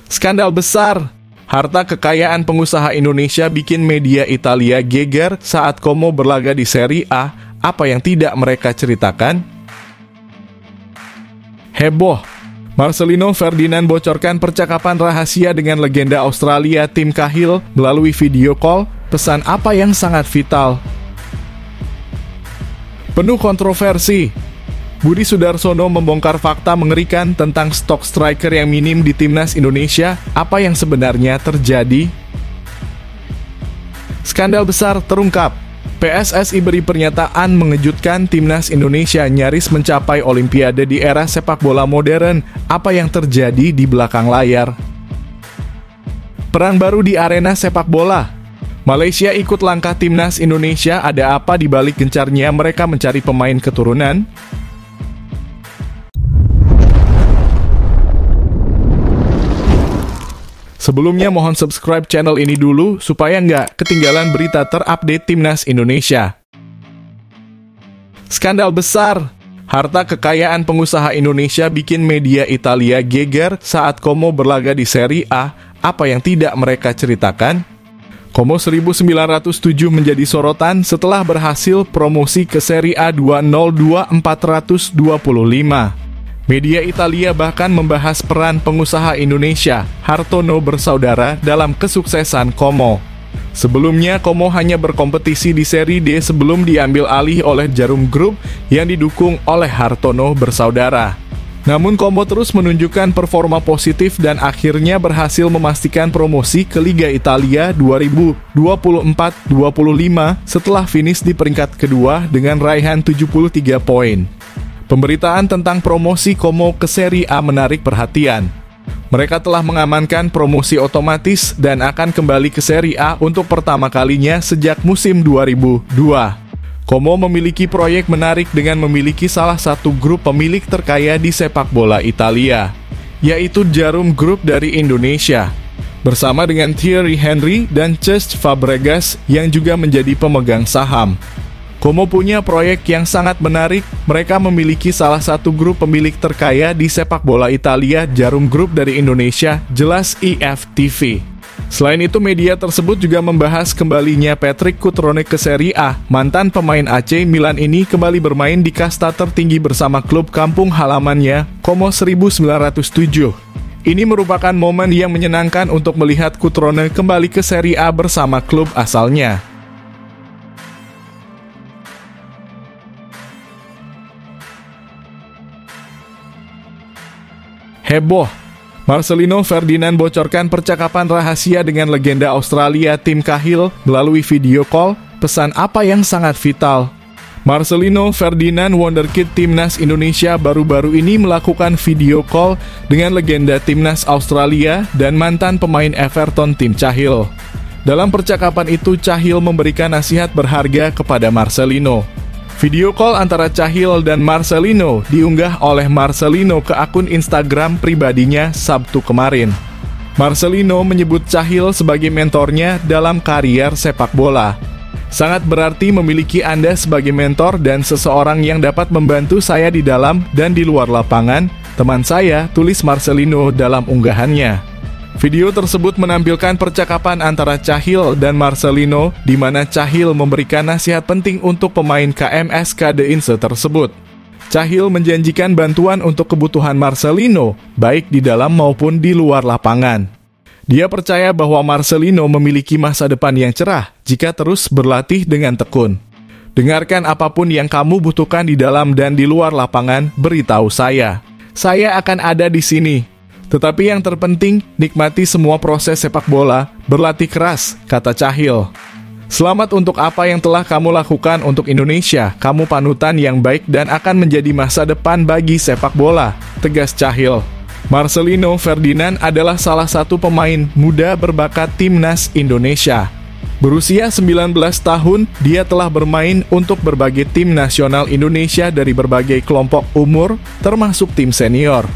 Skandal besar. Harta kekayaan pengusaha Indonesia bikin media Italia geger saat Como berlaga di Serie A. Apa yang tidak mereka ceritakan? Heboh. Marcelino Ferdinand bocorkan percakapan rahasia dengan legenda Australia Tim Cahill melalui video call. Pesan apa yang sangat vital? Penuh kontroversi. Budi Sudarsono membongkar fakta mengerikan tentang stok striker yang minim di timnas Indonesia. Apa yang sebenarnya terjadi? Skandal besar terungkap. PSSI beri pernyataan mengejutkan timnas Indonesia nyaris mencapai Olimpiade di era sepak bola modern. Apa yang terjadi di belakang layar? Perang baru di arena sepak bola. Malaysia ikut langkah timnas Indonesia. Ada apa di balik gencarnya mereka mencari pemain keturunan? Sebelumnya mohon subscribe channel ini dulu supaya nggak ketinggalan berita terupdate timnas Indonesia. Skandal besar. Harta kekayaan pengusaha Indonesia bikin media Italia geger saat Como berlaga di Serie A. Apa yang tidak mereka ceritakan? Como 1907 menjadi sorotan setelah berhasil promosi ke Serie A 2002-425. Media Italia bahkan membahas peran pengusaha Indonesia, Hartono bersaudara, dalam kesuksesan Como. Sebelumnya, Como hanya berkompetisi di Serie D sebelum diambil alih oleh Djarum Group yang didukung oleh Hartono bersaudara. Namun Como terus menunjukkan performa positif dan akhirnya berhasil memastikan promosi ke Liga Italia 2024-25 setelah finish di peringkat kedua dengan raihan 73 poin. Pemberitaan tentang promosi Como ke Serie A menarik perhatian. Mereka telah mengamankan promosi otomatis dan akan kembali ke Serie A untuk pertama kalinya sejak musim 2002. Como memiliki proyek menarik dengan memiliki salah satu grup pemilik terkaya di sepak bola Italia, yaitu Djarum Group dari Indonesia, bersama dengan Thierry Henry dan Cesc Fabregas yang juga menjadi pemegang saham. Como punya proyek yang sangat menarik. Mereka memiliki salah satu grup pemilik terkaya di sepak bola Italia, Djarum Group dari Indonesia, jelas IFTV. Selain itu, media tersebut juga membahas kembalinya Patrick Cutrone ke Serie A. Mantan pemain AC Milan ini kembali bermain di kasta tertinggi bersama klub kampung halamannya, Como 1907. Ini merupakan momen yang menyenangkan untuk melihat Cutrone kembali ke Serie A bersama klub asalnya. Heboh. Marcelino Ferdinand bocorkan percakapan rahasia dengan legenda Australia Tim Cahill melalui video call. Pesan apa yang sangat vital? Marcelino Ferdinand wonderkid timnas Indonesia baru-baru ini melakukan video call dengan legenda timnas Australia dan mantan pemain Everton Tim Cahill. Dalam percakapan itu, Cahill memberikan nasihat berharga kepada Marcelino. Video call antara Cahill dan Marcelino diunggah oleh Marcelino ke akun Instagram pribadinya Sabtu kemarin. Marcelino menyebut Cahill sebagai mentornya dalam karier sepak bola. Sangat berarti memiliki Anda sebagai mentor dan seseorang yang dapat membantu saya di dalam dan di luar lapangan, teman saya, tulis Marcelino dalam unggahannya. Video tersebut menampilkan percakapan antara Cahill dan Marcelino, di mana Cahill memberikan nasihat penting untuk pemain KMS Kadeinse tersebut. Cahill menjanjikan bantuan untuk kebutuhan Marcelino, baik di dalam maupun di luar lapangan. Dia percaya bahwa Marcelino memiliki masa depan yang cerah jika terus berlatih dengan tekun. Dengarkan apapun yang kamu butuhkan di dalam dan di luar lapangan, beritahu saya. Saya akan ada di sini. Tetapi yang terpenting, nikmati semua proses sepak bola, berlatih keras, kata Cahill. Selamat untuk apa yang telah kamu lakukan untuk Indonesia. Kamu panutan yang baik dan akan menjadi masa depan bagi sepak bola, tegas Cahill. Marcelino Ferdinand adalah salah satu pemain muda berbakat timnas Indonesia. Berusia 19 tahun, dia telah bermain untuk berbagai tim nasional Indonesia dari berbagai kelompok umur, termasuk tim senior.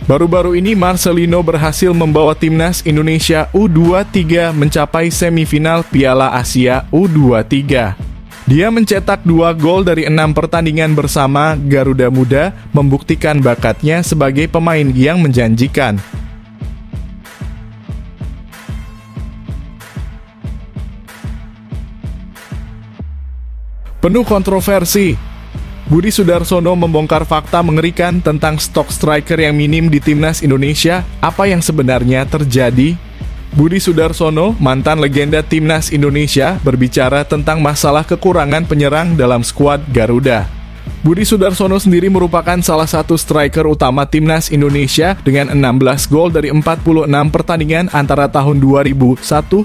Baru-baru ini Marcelino berhasil membawa timnas Indonesia U23 mencapai semifinal Piala Asia U23. Dia mencetak 2 gol dari 6 pertandingan bersama Garuda Muda, membuktikan bakatnya sebagai pemain yang menjanjikan. Penuh kontroversi. Budi Sudarsono membongkar fakta mengerikan tentang stok striker yang minim di timnas Indonesia. Apa yang sebenarnya terjadi? Budi Sudarsono, mantan legenda timnas Indonesia, berbicara tentang masalah kekurangan penyerang dalam skuad Garuda. Budi Sudarsono sendiri merupakan salah satu striker utama timnas Indonesia dengan 16 gol dari 46 pertandingan antara tahun 2001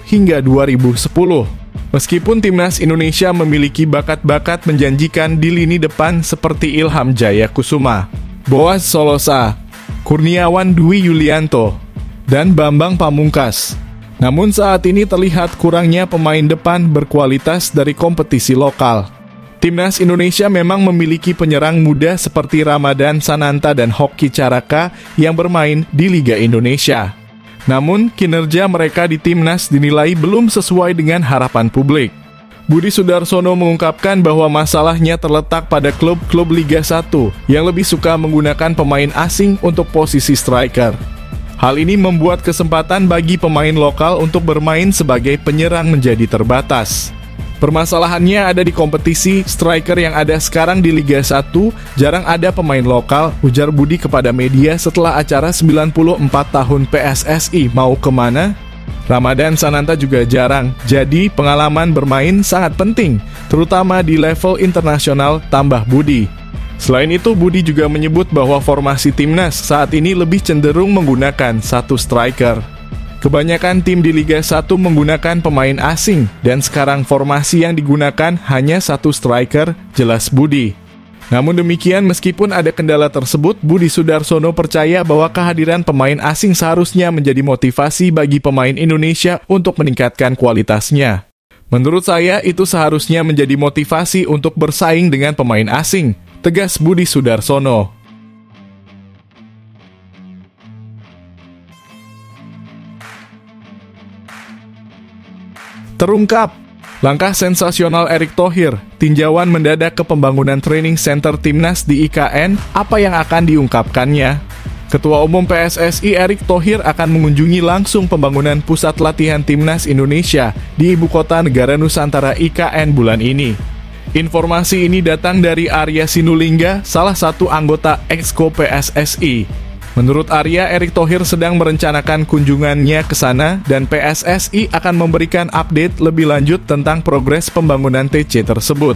hingga 2010. Meskipun timnas Indonesia memiliki bakat-bakat menjanjikan di lini depan seperti Ilham Jaya Kusuma, Boaz Solosa, Kurniawan Dwi Yulianto, dan Bambang Pamungkas. Namun saat ini terlihat kurangnya pemain depan berkualitas dari kompetisi lokal. Timnas Indonesia memang memiliki penyerang muda seperti Ramadan Sananta dan Hoki Caraka yang bermain di Liga Indonesia. Namun, kinerja mereka di timnas dinilai belum sesuai dengan harapan publik. Budi Sudarsono mengungkapkan bahwa masalahnya terletak pada klub-klub Liga 1 yang lebih suka menggunakan pemain asing untuk posisi striker. Hal ini membuat kesempatan bagi pemain lokal untuk bermain sebagai penyerang menjadi terbatas. Permasalahannya ada di kompetisi, striker yang ada sekarang di Liga 1 jarang ada pemain lokal, ujar Budi kepada media setelah acara 94 tahun PSSI mau kemana? Ramadan Sananta juga jarang, jadi pengalaman bermain sangat penting, terutama di level internasional, tambah Budi. Selain itu, Budi juga menyebut bahwa formasi timnas saat ini lebih cenderung menggunakan satu striker. Kebanyakan tim di Liga 1 menggunakan pemain asing, dan sekarang formasi yang digunakan hanya satu striker, jelas Budi. Namun demikian, meskipun ada kendala tersebut, Budi Sudarsono percaya bahwa kehadiran pemain asing seharusnya menjadi motivasi bagi pemain Indonesia untuk meningkatkan kualitasnya. Menurut saya, itu seharusnya menjadi motivasi untuk bersaing dengan pemain asing, tegas Budi Sudarsono. Terungkap, langkah sensasional Erick Thohir, tinjauan mendadak ke pembangunan training center timnas di IKN, apa yang akan diungkapkannya? Ketua Umum PSSI Erick Thohir akan mengunjungi langsung pembangunan pusat latihan timnas Indonesia di ibu kota negara Nusantara IKN bulan ini. Informasi ini datang dari Arya Sinulinga, salah satu anggota Exco PSSI. Menurut Arya, Erick Thohir sedang merencanakan kunjungannya ke sana dan PSSI akan memberikan update lebih lanjut tentang progres pembangunan TC tersebut.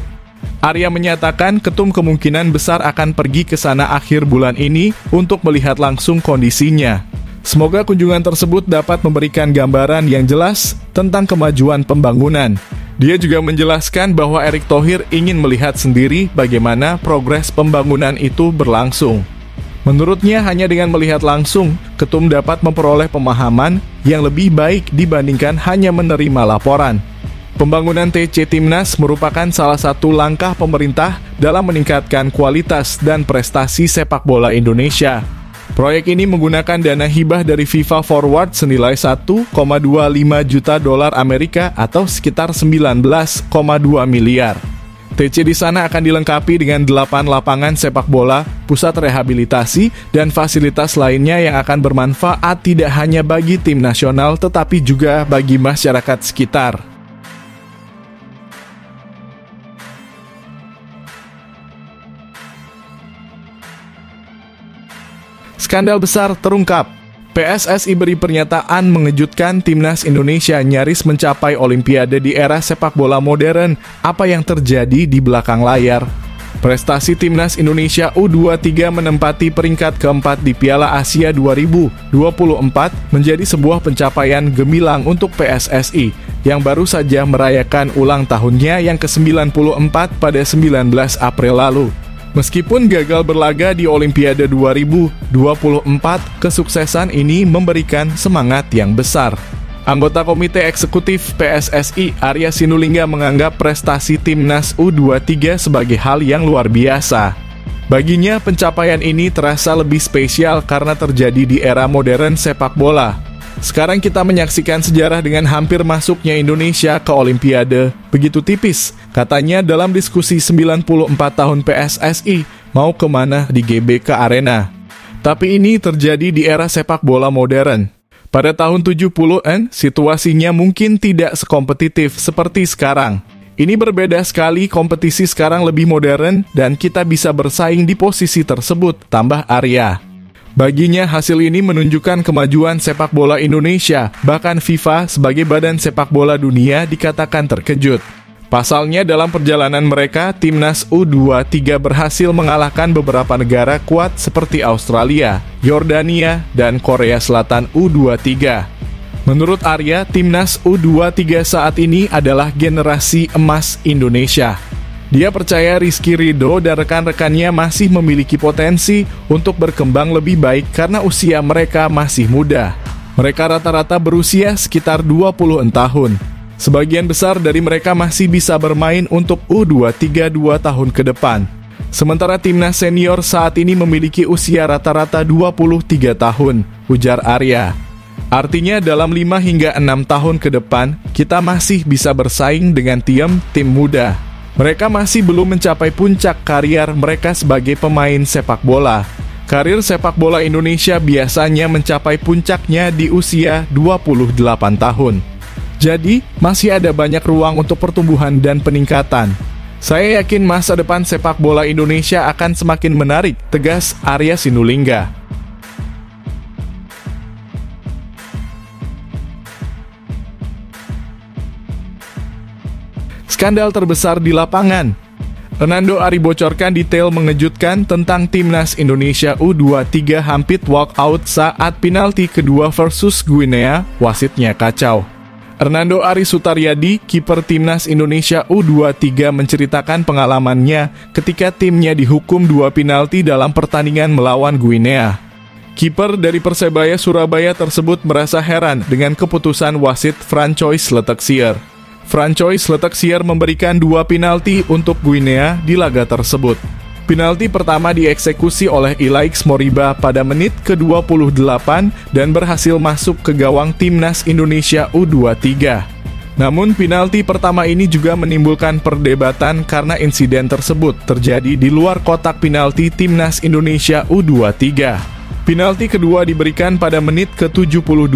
Arya menyatakan ketum kemungkinan besar akan pergi ke sana akhir bulan ini untuk melihat langsung kondisinya. Semoga kunjungan tersebut dapat memberikan gambaran yang jelas tentang kemajuan pembangunan. Dia juga menjelaskan bahwa Erick Thohir ingin melihat sendiri bagaimana progres pembangunan itu berlangsung. Menurutnya, hanya dengan melihat langsung, ketum dapat memperoleh pemahaman yang lebih baik dibandingkan hanya menerima laporan. Pembangunan TC Timnas merupakan salah satu langkah pemerintah dalam meningkatkan kualitas dan prestasi sepak bola Indonesia. Proyek ini menggunakan dana hibah dari FIFA Forward senilai 1,25 juta dolar Amerika atau sekitar 19,2 miliar. TC di sana akan dilengkapi dengan 8 lapangan sepak bola, pusat rehabilitasi, dan fasilitas lainnya yang akan bermanfaat tidak hanya bagi tim nasional tetapi juga bagi masyarakat sekitar. Skandal besar terungkap. PSSI beri pernyataan mengejutkan, timnas Indonesia nyaris mencapai Olimpiade di era sepak bola modern. Apa yang terjadi di belakang layar? Prestasi timnas Indonesia U23 menempati peringkat keempat di Piala Asia 2024 menjadi sebuah pencapaian gemilang untuk PSSI yang baru saja merayakan ulang tahunnya yang ke-94 pada 19 April lalu. Meskipun gagal berlaga di Olimpiade 2024, kesuksesan ini memberikan semangat yang besar. Anggota Komite Eksekutif PSSI Arya Sinulinga menganggap prestasi timnas U23 sebagai hal yang luar biasa. Baginya, pencapaian ini terasa lebih spesial karena terjadi di era modern sepak bola. Sekarang kita menyaksikan sejarah dengan hampir masuknya Indonesia ke Olimpiade. Begitu tipis, katanya dalam diskusi 94 tahun PSSI mau kemana di GBK Arena. Tapi ini terjadi di era sepak bola modern. Pada tahun 70-an, situasinya mungkin tidak sekompetitif seperti sekarang. Ini berbeda sekali, kompetisi sekarang lebih modern dan kita bisa bersaing di posisi tersebut, tambah Arya. Baginya hasil ini menunjukkan kemajuan sepak bola Indonesia, bahkan FIFA sebagai badan sepak bola dunia dikatakan terkejut. Pasalnya dalam perjalanan mereka, timnas U23 berhasil mengalahkan beberapa negara kuat seperti Australia, Yordania, dan Korea Selatan U23. Menurut Arya, timnas U23 saat ini adalah generasi emas Indonesia. Dia percaya Rizky Ridho dan rekan-rekannya masih memiliki potensi untuk berkembang lebih baik karena usia mereka masih muda. Mereka rata-rata berusia sekitar 26 tahun. Sebagian besar dari mereka masih bisa bermain untuk U23 2 tahun ke depan. Sementara timnas senior saat ini memiliki usia rata-rata 23 tahun, ujar Arya. Artinya dalam 5 hingga 6 tahun ke depan, kita masih bisa bersaing dengan tim muda. Mereka masih belum mencapai puncak karier mereka sebagai pemain sepak bola. Karir sepak bola Indonesia biasanya mencapai puncaknya di usia 28 tahun. Jadi, masih ada banyak ruang untuk pertumbuhan dan peningkatan. Saya yakin masa depan sepak bola Indonesia akan semakin menarik, tegas Arya Sinulinga. Skandal terbesar di lapangan. Hernando Ari bocorkan detail mengejutkan tentang timnas Indonesia U23 hampir walk out saat penalti kedua versus Guinea, wasitnya kacau. Hernando Ari Sutaryadi, kiper timnas Indonesia U23 menceritakan pengalamannya ketika timnya dihukum 2 penalti dalam pertandingan melawan Guinea. Kiper dari Persebaya Surabaya tersebut merasa heran dengan keputusan wasit Francois Letexier. Francois Letexier memberikan 2 penalti untuk Guinea di laga tersebut. Penalti pertama dieksekusi oleh Ilaix Moriba pada menit ke-28 dan berhasil masuk ke gawang timnas Indonesia U23. Namun penalti pertama ini juga menimbulkan perdebatan karena insiden tersebut terjadi di luar kotak penalti timnas Indonesia U23. Penalti kedua diberikan pada menit ke-72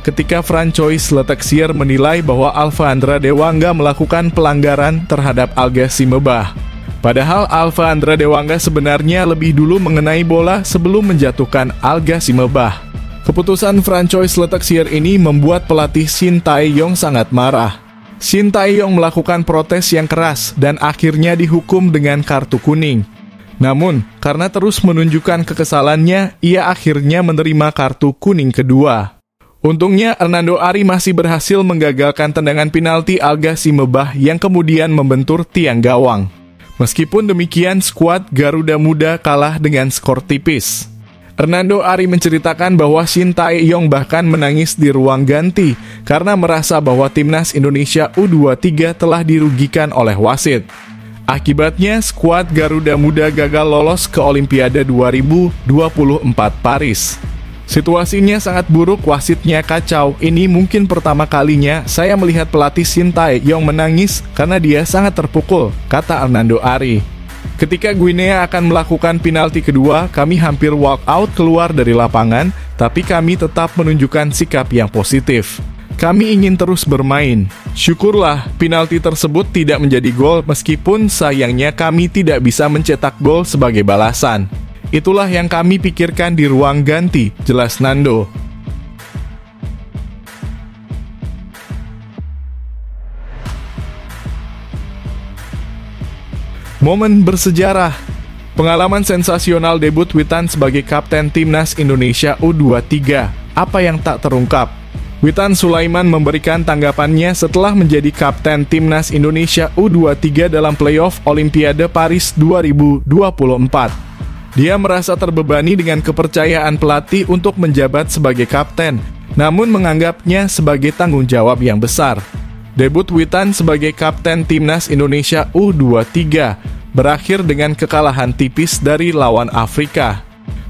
ketika Francois Letexier menilai bahwa Alfandra Dewangga melakukan pelanggaran terhadap Alga Simebah. Padahal Alfandra Dewangga sebenarnya lebih dulu mengenai bola sebelum menjatuhkan Alga Simebah. Keputusan Francois Letexier ini membuat pelatih Shin Tae-yong sangat marah. Shin Tae-yong melakukan protes yang keras dan akhirnya dihukum dengan kartu kuning. Namun, karena terus menunjukkan kekesalannya, ia akhirnya menerima kartu kuning kedua. Untungnya, Hernando Ari masih berhasil menggagalkan tendangan penalti Alga Simebah yang kemudian membentur tiang gawang. Meskipun demikian, skuad Garuda Muda kalah dengan skor tipis. Hernando Ari menceritakan bahwa Shin Tae-yong bahkan menangis di ruang ganti karena merasa bahwa timnas Indonesia U23 telah dirugikan oleh wasit. Akibatnya, skuad Garuda Muda gagal lolos ke Olimpiade 2024 Paris. Situasinya sangat buruk, wasitnya kacau. Ini mungkin pertama kalinya saya melihat pelatih Shin Tae-yong menangis karena dia sangat terpukul, kata Hernando Ari. Ketika Guinea akan melakukan penalti kedua, kami hampir walk out keluar dari lapangan, tapi kami tetap menunjukkan sikap yang positif. Kami ingin terus bermain. Syukurlah, penalti tersebut tidak menjadi gol meskipun sayangnya kami tidak bisa mencetak gol sebagai balasan. Itulah yang kami pikirkan di ruang ganti, jelas Nando. Momen bersejarah. Pengalaman sensasional debut Witan sebagai kapten timnas Indonesia U23. Apa yang tak terungkap? Witan Sulaiman memberikan tanggapannya setelah menjadi kapten timnas Indonesia U23 dalam playoff Olimpiade Paris 2024. Dia merasa terbebani dengan kepercayaan pelatih untuk menjabat sebagai kapten, namun menganggapnya sebagai tanggung jawab yang besar. Debut Witan sebagai kapten timnas Indonesia U23 berakhir dengan kekalahan tipis dari lawan Afrika.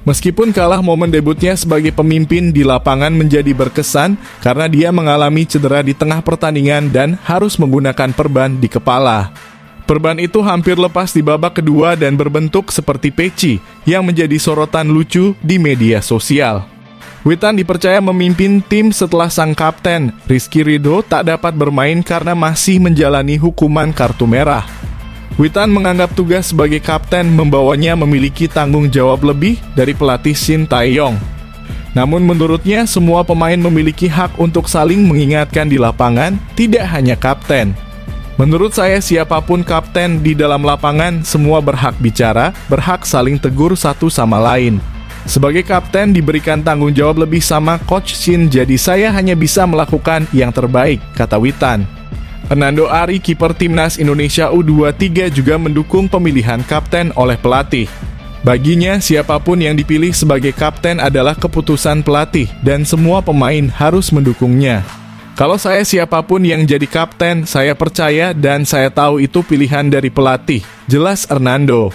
Meskipun kalah, momen debutnya sebagai pemimpin di lapangan menjadi berkesan karena dia mengalami cedera di tengah pertandingan dan harus menggunakan perban di kepala. Perban itu hampir lepas di babak kedua dan berbentuk seperti peci yang menjadi sorotan lucu di media sosial. Witan dipercaya memimpin tim setelah sang kapten, Rizky Ridho, tak dapat bermain karena masih menjalani hukuman kartu merah. Witan menganggap tugas sebagai kapten membawanya memiliki tanggung jawab lebih dari pelatih Shin Tae-yong. Namun menurutnya semua pemain memiliki hak untuk saling mengingatkan di lapangan, tidak hanya kapten. Menurut saya siapapun kapten di dalam lapangan semua berhak bicara, berhak saling tegur satu sama lain. Sebagai kapten diberikan tanggung jawab lebih sama Coach Shin, jadi saya hanya bisa melakukan yang terbaik, kata Witan. Hernando Ari, kiper timnas Indonesia U23 juga mendukung pemilihan kapten oleh pelatih. Baginya, siapapun yang dipilih sebagai kapten adalah keputusan pelatih dan semua pemain harus mendukungnya. Kalau saya siapapun yang jadi kapten, saya percaya dan saya tahu itu pilihan dari pelatih, jelas Hernando.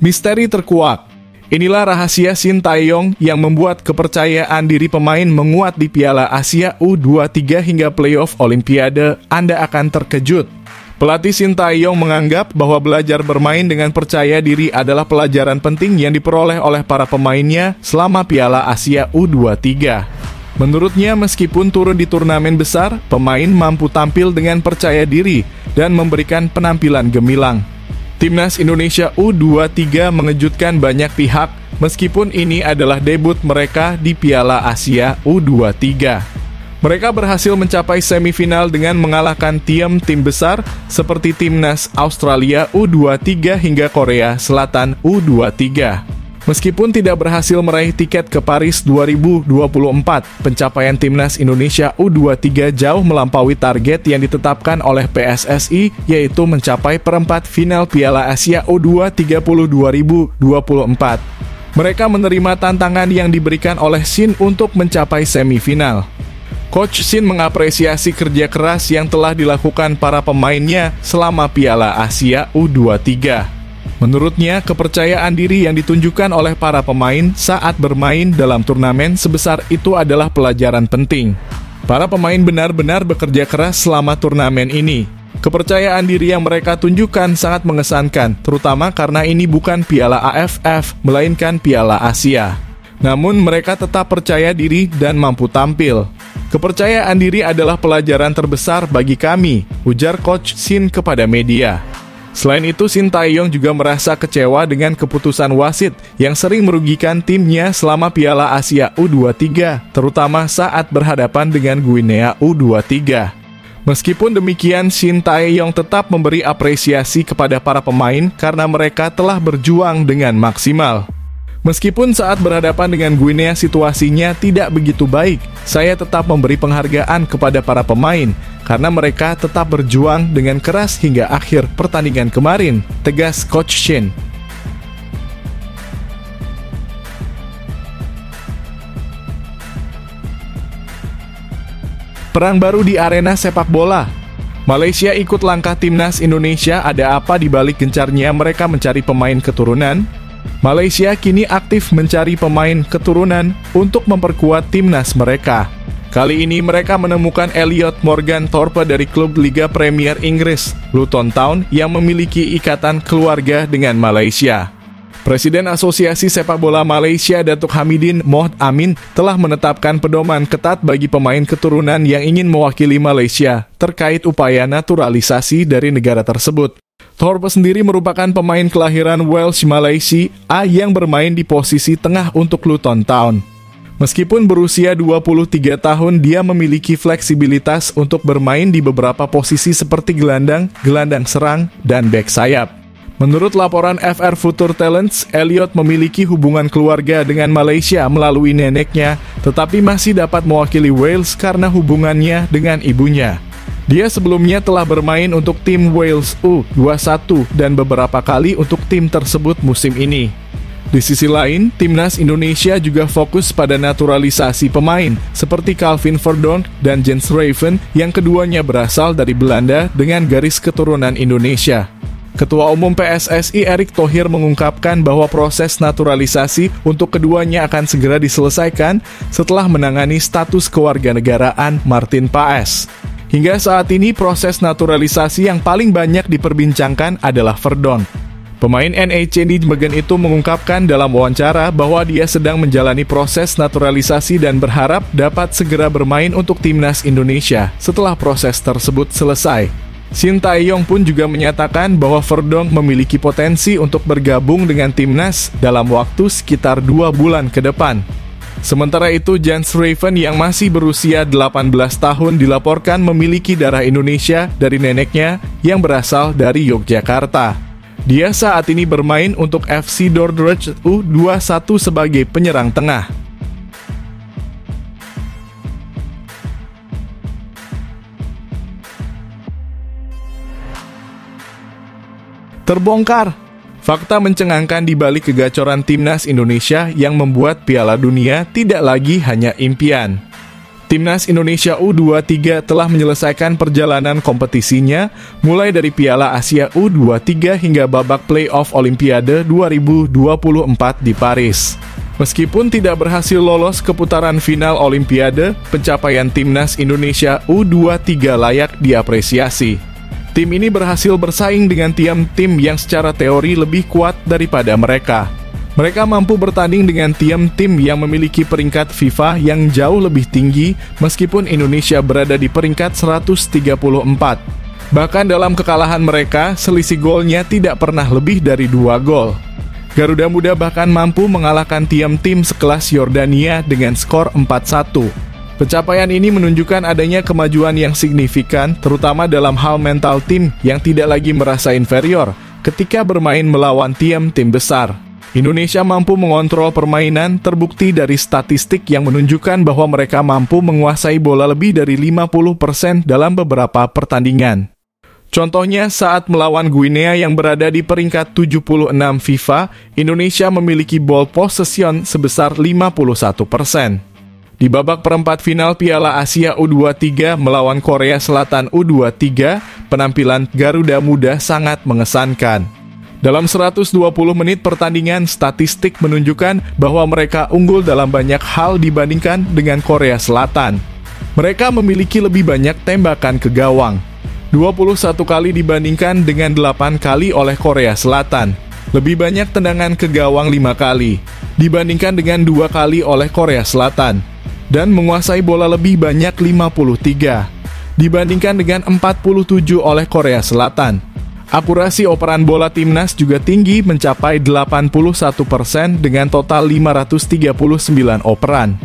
Misteri terkuak. Inilah rahasia Shin Tae-yong yang membuat kepercayaan diri pemain menguat di Piala Asia U23 hingga playoff Olimpiade. Anda akan terkejut. Pelatih Shin Tae-yong menganggap bahwa belajar bermain dengan percaya diri adalah pelajaran penting yang diperoleh oleh para pemainnya selama Piala Asia U23. Menurutnya, meskipun turun di turnamen besar, pemain mampu tampil dengan percaya diri dan memberikan penampilan gemilang. Timnas Indonesia U23 mengejutkan banyak pihak, meskipun ini adalah debut mereka di Piala Asia U23. Mereka berhasil mencapai semifinal dengan mengalahkan tim besar seperti Timnas Australia U23 hingga Korea Selatan U23. Meskipun tidak berhasil meraih tiket ke Paris 2024, pencapaian Timnas Indonesia U23 jauh melampaui target yang ditetapkan oleh PSSI, yaitu mencapai perempat final Piala Asia U23 2024. Mereka menerima tantangan yang diberikan oleh Shin untuk mencapai semifinal. Coach Shin mengapresiasi kerja keras yang telah dilakukan para pemainnya selama Piala Asia U23. Menurutnya, kepercayaan diri yang ditunjukkan oleh para pemain saat bermain dalam turnamen sebesar itu adalah pelajaran penting. Para pemain benar-benar bekerja keras selama turnamen ini. Kepercayaan diri yang mereka tunjukkan sangat mengesankan, terutama karena ini bukan Piala AFF, melainkan Piala Asia. Namun mereka tetap percaya diri dan mampu tampil. Kepercayaan diri adalah pelajaran terbesar bagi kami, ujar Coach Shin kepada media. Selain itu, Shin Tae-yong juga merasa kecewa dengan keputusan wasit yang sering merugikan timnya selama Piala Asia U23, terutama saat berhadapan dengan Guinea U23. Meskipun demikian, Shin Tae-yong tetap memberi apresiasi kepada para pemain karena mereka telah berjuang dengan maksimal. Meskipun saat berhadapan dengan Guinea situasinya tidak begitu baik, saya tetap memberi penghargaan kepada para pemain karena mereka tetap berjuang dengan keras hingga akhir pertandingan kemarin, tegas Coach Shin. Perang baru di arena sepak bola. Malaysia ikut langkah timnas Indonesia, ada apa di balik gencarnya mereka mencari pemain keturunan? Malaysia kini aktif mencari pemain keturunan untuk memperkuat timnas mereka. Kali ini mereka menemukan Elliot Morgan Thorpe dari klub Liga Premier Inggris, Luton Town, yang memiliki ikatan keluarga dengan Malaysia. Presiden Asosiasi Sepak Bola Malaysia, Datuk Hamidin Mohd Amin, telah menetapkan pedoman ketat bagi pemain keturunan yang ingin mewakili Malaysia terkait upaya naturalisasi dari negara tersebut. Thorpe sendiri merupakan pemain kelahiran Welsh Malaysia yang bermain di posisi tengah untuk Luton Town. Meskipun berusia 23 tahun, dia memiliki fleksibilitas untuk bermain di beberapa posisi seperti gelandang serang, dan bek sayap. Menurut laporan FR Future Talents, Elliot memiliki hubungan keluarga dengan Malaysia melalui neneknya, tetapi masih dapat mewakili Wales karena hubungannya dengan ibunya. Dia sebelumnya telah bermain untuk tim Wales U21 dan beberapa kali untuk tim tersebut musim ini. Di sisi lain, timnas Indonesia juga fokus pada naturalisasi pemain seperti Calvin Verdonk dan Jens Raven yang keduanya berasal dari Belanda dengan garis keturunan Indonesia. Ketua Umum PSSI Erick Thohir mengungkapkan bahwa proses naturalisasi untuk keduanya akan segera diselesaikan setelah menangani status kewarganegaraan Martin Paes. Hingga saat ini proses naturalisasi yang paling banyak diperbincangkan adalah Verdon. Pemain NEC Nijmegen itu mengungkapkan dalam wawancara bahwa dia sedang menjalani proses naturalisasi dan berharap dapat segera bermain untuk timnas Indonesia setelah proses tersebut selesai. Shin Tae-yong pun juga menyatakan bahwa Verdon memiliki potensi untuk bergabung dengan timnas dalam waktu sekitar 2 bulan ke depan. Sementara itu, Jans Raven yang masih berusia 18 tahun dilaporkan memiliki darah Indonesia dari neneknya yang berasal dari Yogyakarta. Dia saat ini bermain untuk FC Dordrecht U21 sebagai penyerang tengah. Terbongkar. Fakta mencengangkan di balik kegacoran timnas Indonesia yang membuat Piala Dunia tidak lagi hanya impian. Timnas Indonesia U23 telah menyelesaikan perjalanan kompetisinya mulai dari Piala Asia U23 hingga babak playoff Olimpiade 2024 di Paris. Meskipun tidak berhasil lolos ke putaran final Olimpiade, pencapaian timnas Indonesia U23 layak diapresiasi. Tim ini berhasil bersaing dengan tim yang secara teori lebih kuat daripada mereka. Mereka mampu bertanding dengan tim yang memiliki peringkat FIFA yang jauh lebih tinggi meskipun Indonesia berada di peringkat 134. Bahkan dalam kekalahan mereka, selisih golnya tidak pernah lebih dari 2 gol. Garuda Muda bahkan mampu mengalahkan tim sekelas Yordania dengan skor 4-1. Pencapaian ini menunjukkan adanya kemajuan yang signifikan, terutama dalam hal mental tim yang tidak lagi merasa inferior ketika bermain melawan tim besar. Indonesia mampu mengontrol permainan, terbukti dari statistik yang menunjukkan bahwa mereka mampu menguasai bola lebih dari 50% dalam beberapa pertandingan. Contohnya saat melawan Guinea yang berada di peringkat 76 FIFA, Indonesia memiliki ball possession sebesar 51%. Di babak perempat final Piala Asia U23 melawan Korea Selatan U23, penampilan Garuda Muda sangat mengesankan. Dalam 120 menit pertandingan, statistik menunjukkan bahwa mereka unggul dalam banyak hal dibandingkan dengan Korea Selatan. Mereka memiliki lebih banyak tembakan ke gawang, 21 kali dibandingkan dengan 8 kali oleh Korea Selatan. Lebih banyak tendangan ke gawang 5 kali, dibandingkan dengan 2 kali oleh Korea Selatan. Dan menguasai bola lebih banyak 53, dibandingkan dengan 47 oleh Korea Selatan. Akurasi operan bola timnas juga tinggi mencapai 81% dengan total 539 operan.